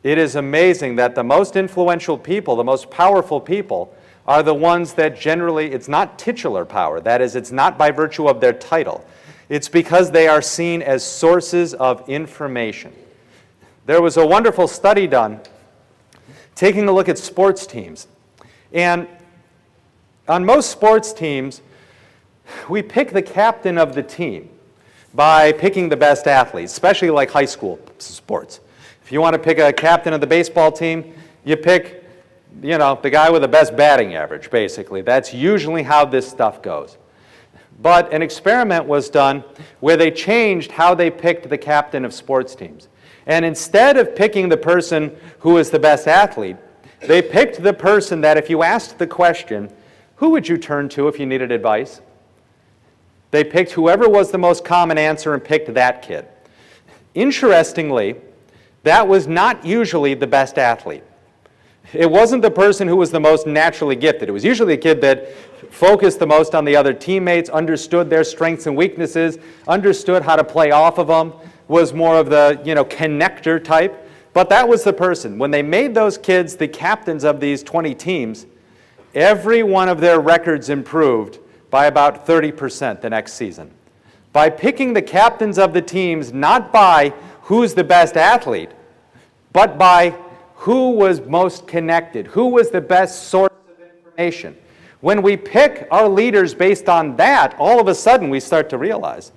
It is amazing that the most influential people, the most powerful people, are the ones that generally, it's not titular power. That is, it's not by virtue of their title. It's because they are seen as sources of information. There was a wonderful study done taking a look at sports teams. And on most sports teams, we pick the captain of the team by picking the best athletes, especially like high school sports. If you want to pick a captain of the baseball team, you pick, the guy with the best batting average, basically. That's usually how this stuff goes. But an experiment was done where they changed how they picked the captain of sports teams. And instead of picking the person who is the best athlete, they picked the person that if you asked the question, who would you turn to if you needed advice? They picked whoever was the most common answer and picked that kid. Interestingly, that was not usually the best athlete. It wasn't the person who was the most naturally gifted. It was usually a kid that focused the most on the other teammates, understood their strengths and weaknesses, understood how to play off of them, was more of the, connector type. But that was the person. When they made those kids the captains of these 20 teams, every one of their records improved by about 30% the next season. By picking the captains of the teams not by who's the best athlete, but by who was most connected, who was the best source of information. When we pick our leaders based on that, all of a sudden we start to realize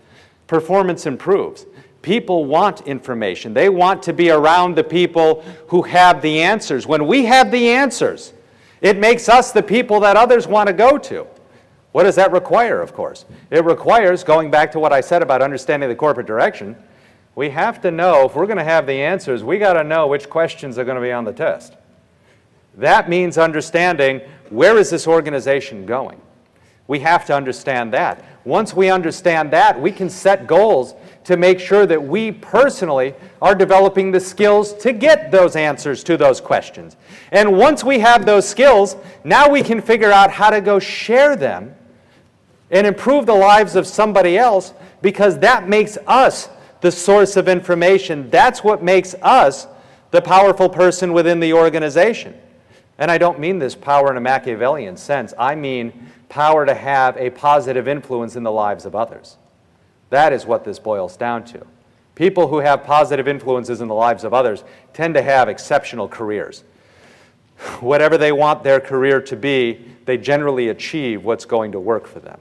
performance improves. People want information. They want to be around the people who have the answers. When we have the answers, it makes us the people that others want to go to. What does that require, of course? It requires, going back to what I said about understanding the corporate direction, we have to know, if we're going to have the answers, we got to know which questions are going to be on the test. That means understanding, where is this organization going? We have to understand that. Once we understand that, we can set goals to make sure that we personally are developing the skills to get those answers to those questions. And once we have those skills, now we can figure out how to go share them and improve the lives of somebody else, because that makes us the source of information. That's what makes us the powerful person within the organization. And I don't mean this power in a Machiavellian sense. I mean power to have a positive influence in the lives of others. That is what this boils down to. People who have positive influences in the lives of others tend to have exceptional careers. Whatever they want their career to be, they generally achieve what's going to work for them.